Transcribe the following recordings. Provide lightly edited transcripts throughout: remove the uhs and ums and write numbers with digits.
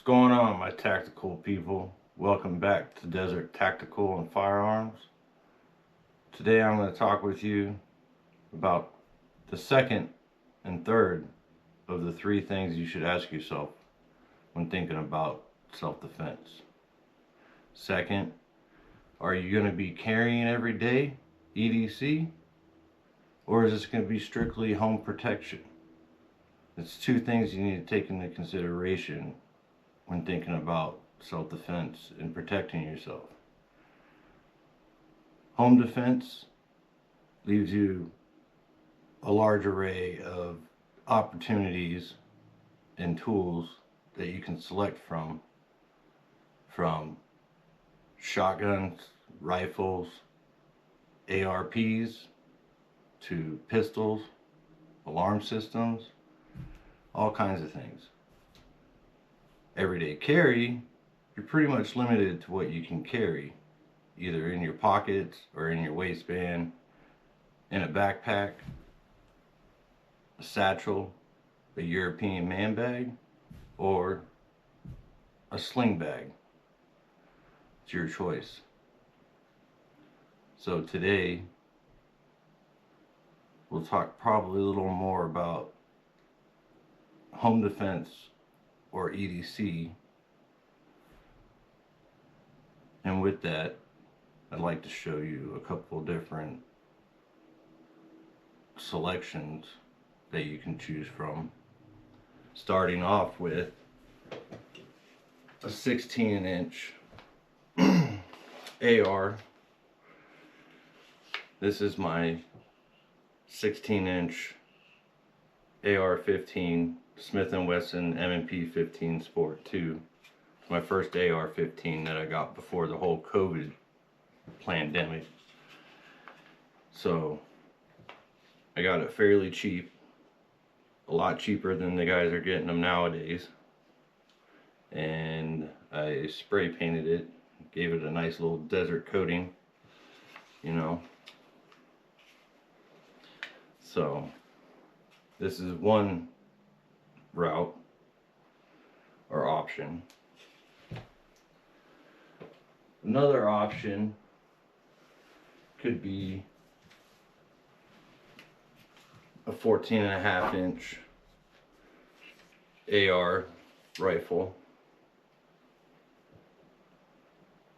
going on, my tactical people? Welcome back to Desert Tactical and Firearms. Today I'm going to talk with you about the second and third of the three things you should ask yourself when thinking about self-defense. Second, are you going to be carrying every day, EDC? Or is this going to be strictly home protection? It's two things you need to take into consideration when thinking about self-defense and protecting yourself. Home defense leaves you a large array of opportunities and tools that you can select from shotguns, rifles, ARPs, to pistols, alarm systems, all kinds of things. Everyday carry, you're pretty much limited to what you can carry, either in your pockets or in your waistband, in a backpack, a satchel, a European man bag, or a sling bag. It's your choice. So today, we'll talk probably a little more about home defense or EDC. And with that, I'd like to show you a couple different selections that you can choose from. Starting off with a 16-inch AR. This is my 16-inch AR-15 Smith&Wesson M&P 15 Sport 2. It's my first AR-15 that I got before the whole COVID pandemic. So I got it fairly cheap, a lot cheaper than the guys are getting them nowadays. And I spray painted it, gave it a nice little desert coating, you know. So this is one route or option. Another option could be a 14.5-inch AR rifle.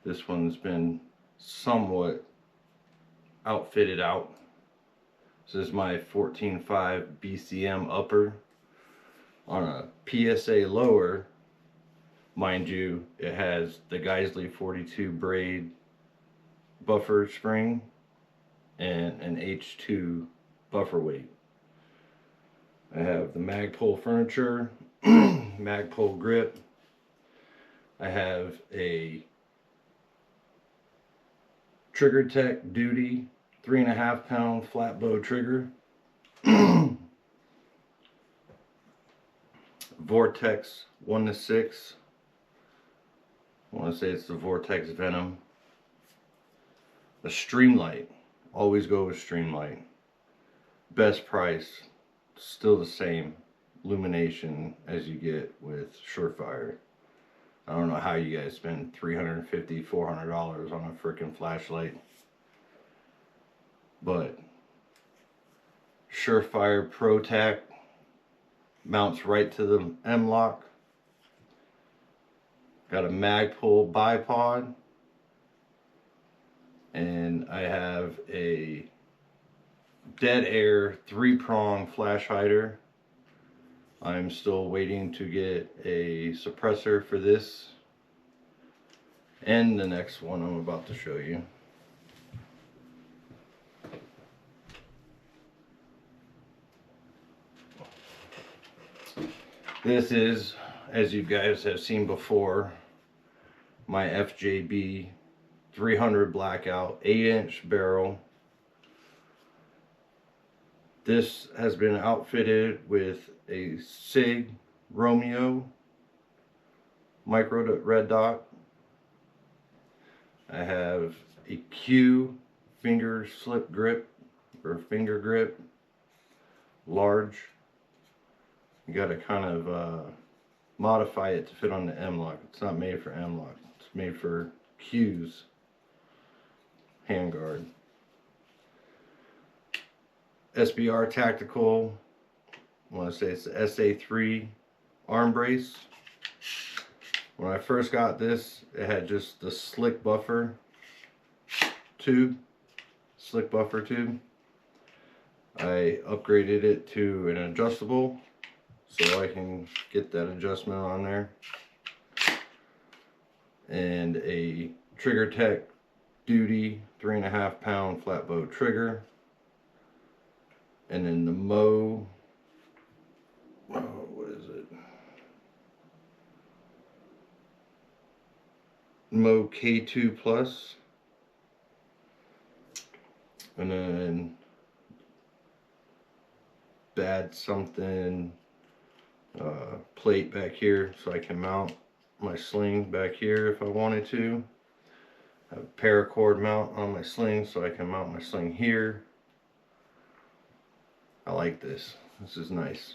This one's been somewhat outfitted out. This is my 14.5 BCM upper on a PSA lower. Mind you, it has the Geisley 42 braid buffer spring and an H2 buffer weight. I have the MAGPUL furniture, MAGPUL grip. I have a Trigger Tech Duty 3.5 pound flat bow trigger. Vortex 1-6. I want to say it's the Vortex Venom. A STREAMLIGHT. Always go with STREAMLIGHT. Best price, still the same illumination as you get with Surefire. I don't know how you guys spend $350, $400 on a freaking flashlight. But Surefire ProTac mounts right to the M-lock. Got a MAGPUL bipod. And I have a DEADAIR 3-prong flash hider. I'm still waiting to get a suppressor for this and the next one I'm about to show you. This is, as you guys have seen before, my FJB 300 blackout 8-inch barrel. This has been outfitted with a SIG Romeo micro red dot. I have a Q finger slip grip or finger grip, large. You got to kind of modify it to fit on the M-LOK. It's not made for M-LOK. It's made for Q's handguard. SBR Tactical, I want to say it's the SA3 arm brace. When I first got this, it had just the slick buffer tube. I upgraded it to an adjustable so I can get that adjustment on there. And a Trigger Tech Duty 3.5 pound flat bow trigger. And then the what is it? K2 Plus. And then bad something plate back here so I can mount my sling back here if I wanted to. I have a paracord mount on my sling so I can mount my sling here. I like this. This is nice.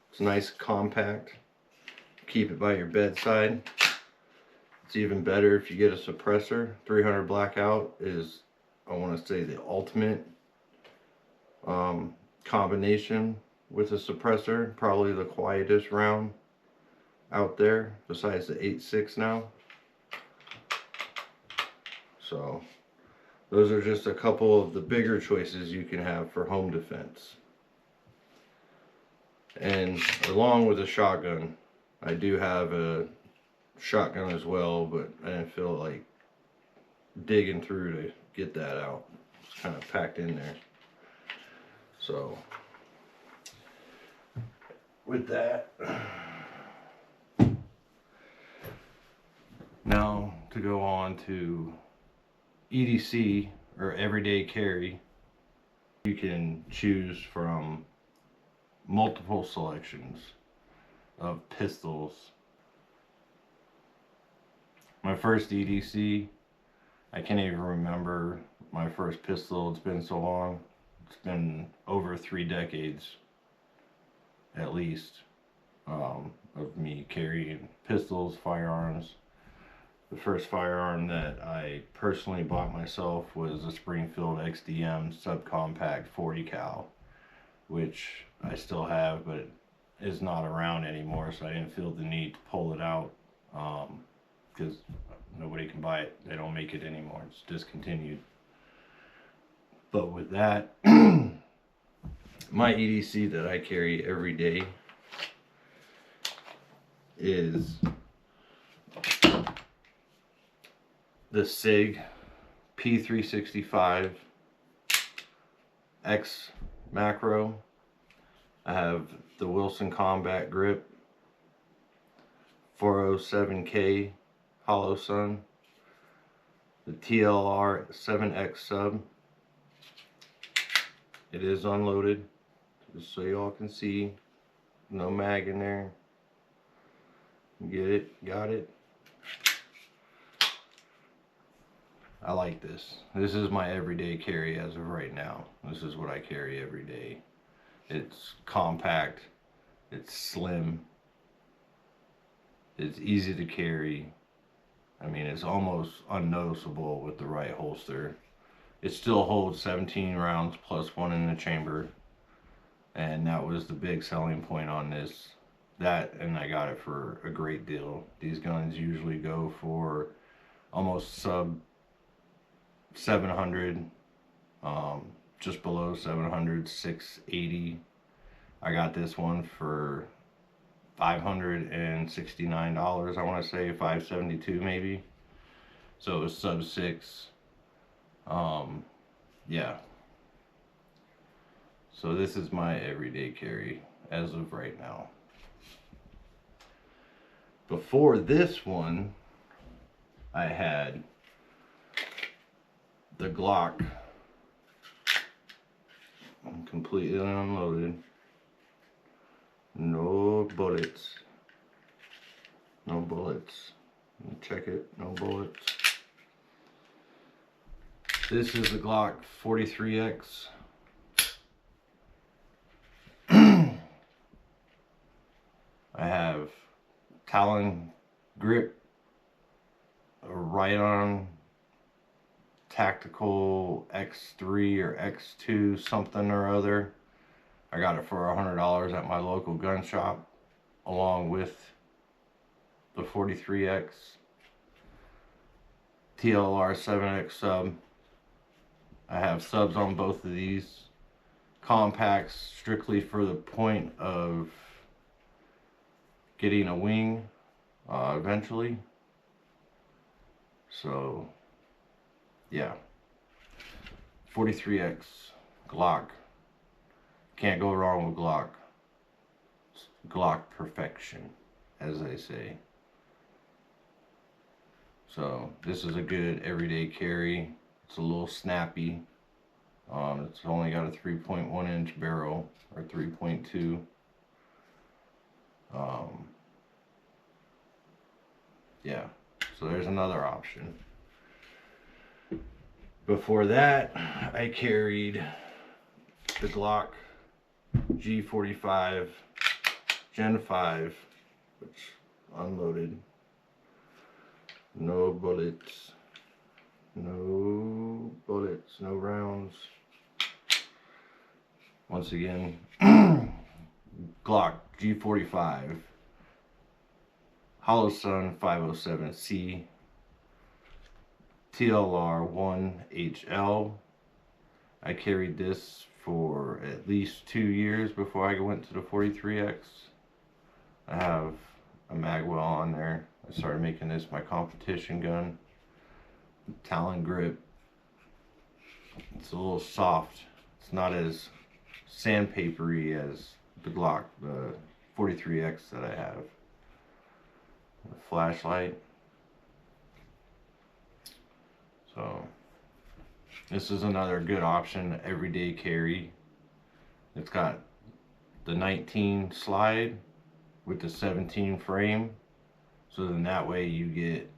It's nice, compact. Keep it by your bedside. It's even better if you get a suppressor. 300 BLKOUT is, I want to say, the ultimate combination with a suppressor. Probably the quietest round out there besides the 8.6 now. So those are just a couple of the bigger choices you can have for home defense. And along with a shotgun, I do have a shotgun as well, but I didn't feel like digging through to get that out. It's kind of packed in there. So with that, now to go on to EDC, or everyday carry. You can choose from multiple selections of pistols. My first EDC, I can't even remember my first pistol. It's been so long. It's been over 3 decades at least of me carrying pistols, firearms. The first firearm that I personally bought myself was a Springfield XDM subcompact 40 cal, which I still have, but is not around anymore, so I didn't feel the need to pull it out because nobody can buy it. They don't make it anymore. It's discontinued. But with that, my EDC that I carry every day is the SIG P365 X macro. I have the Wilson Combat Grip 407K HOLOSUN, the TLR 7X sub. It is unloaded, just so y'all can see. No mag in there. Get it? Got it? I like this. This is my everyday carry as of right now. This is what I carry every day. It's compact, it's slim, it's easy to carry. I mean, it's almost unnoticeable with the right holster. It still holds 17 rounds plus 1 in the chamber, and that was the big selling point on this. That, and I got it for a great deal. These guns usually go for almost sub 700, just below 700, 680. I got this one for $569. I want to say $572 maybe. So it was sub 6. Yeah. So this is my everyday carry as of right now. Before this one, I had the GLOCK, completely unloaded, no bullets, check it, no bullets. This is the GLOCK 43X. I have Talon grip, a RITON Tactical X3 or X2 something or other. I got it for $100 at my local gun shop, along with the 43X TLR 7X sub. I have subs on both of these. Compacts strictly for the point of getting a wing eventually. So yeah, 43X Glock. Can't go wrong with Glock. It's Glock perfection, as they say. So this is a good everyday carry. It's a little snappy. It's only got a 3.1 inch barrel, or 3.2. Yeah, so there's another option. Before that, I carried the Glock G45 Gen 5, which unloaded. No bullets, no bullets, no rounds. Once again, Glock G45 HOLOSUN 507C TLR 1HL. I carried this for at least 2 years before I went to the 43X. I have a MAGPUL on there. I started making this my competition gun. Talon grip. It's a little soft. It's not as sandpapery as the Glock, the 43X that I have. The flashlight. So this is another good option, everyday carry. It's got the 19 slide with the 17 frame. So then that way you get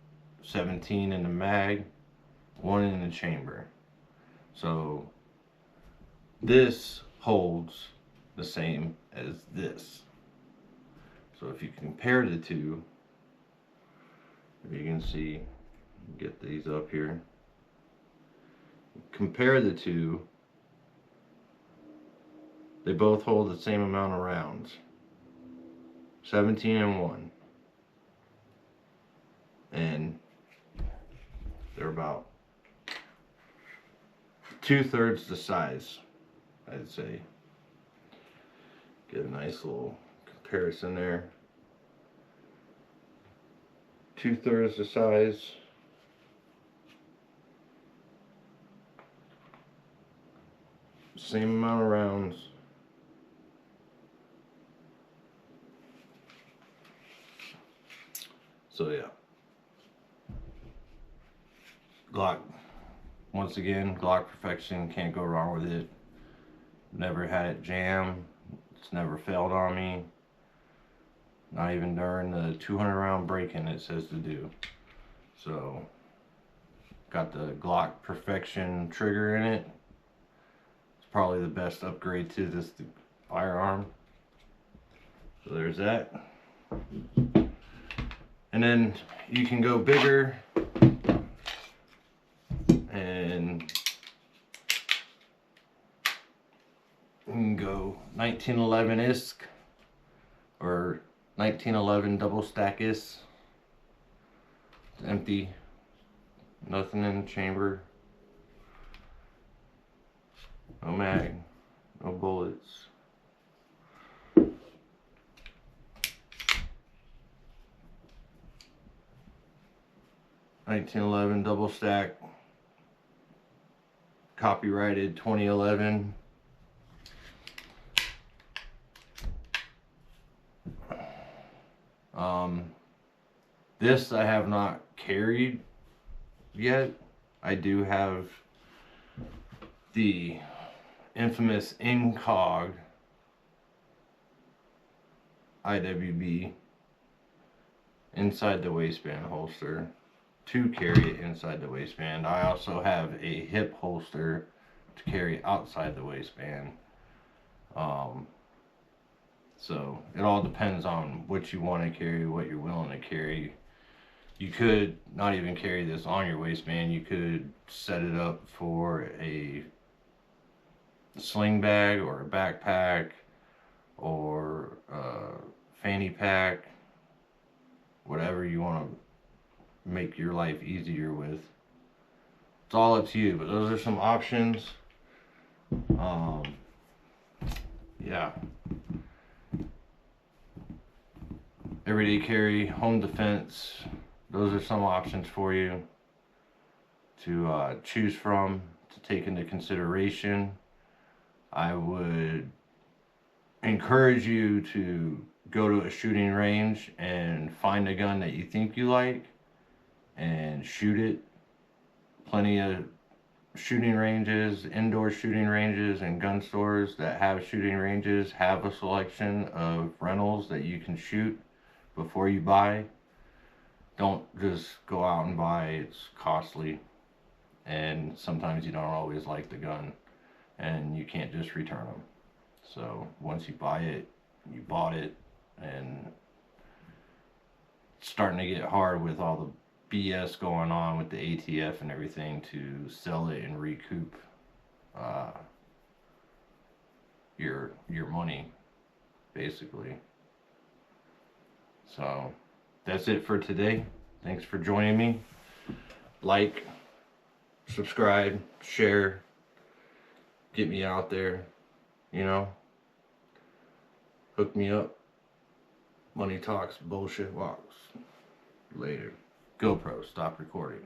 17 in the mag, 1 in the chamber. So this holds the same as this. So if you compare the two, if you can see, get these up here. Compare the two, they both hold the same amount of rounds. 17 and 1. And they're about 2/3 the size, I'd say. Get a nice little comparison there. 2/3 the size. Same amount of rounds. So yeah. Glock, once again, Glock perfection, can't go wrong with it. Never had it jam. It's never failed on me. Not even during the 200 round break-in it says to do. So, got the Glock perfection trigger in it. It's probably the best upgrade to this firearm. So there's that. And then you can go bigger and you can go 1911 ISK or 1911 double stack ISK. It's empty, nothing in the chamber, no mag, no bullets. 1911 double stack, copyrighted 2011. This I have not carried yet. I do have the infamous Incog IWB inside the waistband holster to carry it inside the waistband. I also have a hip holster to carry outside the waistband. So it all depends on what you want to carry, what you're willing to carry. You could not even carry this on your waistband. You could set it up for a sling bag or a backpack or a fanny pack, whatever you want to make your life easier with. It's all up to you, but those are some options. Yeah. Everyday carry, home defense, those are some options for you to choose from, to take into consideration. I would encourage you to go to a shooting range and find a gun that you think you like and shoot it. Plenty of shooting ranges, indoor shooting ranges, and gun stores that have shooting ranges have a selection of rentals that you can shoot before you buy. Don't just go out and buy. It's costly, and sometimes you don't always like the gun, and you can't just return them. So once you buy it, you bought it, and it's starting to get hard with all the BS going on with the ATF and everything to sell it and recoup your money, basically. So that's it for today. Thanks for joining me. Like, subscribe, share, get me out there, you know. Hook me up. Money talks, bullshit walks. Later. GoPro, stop recording.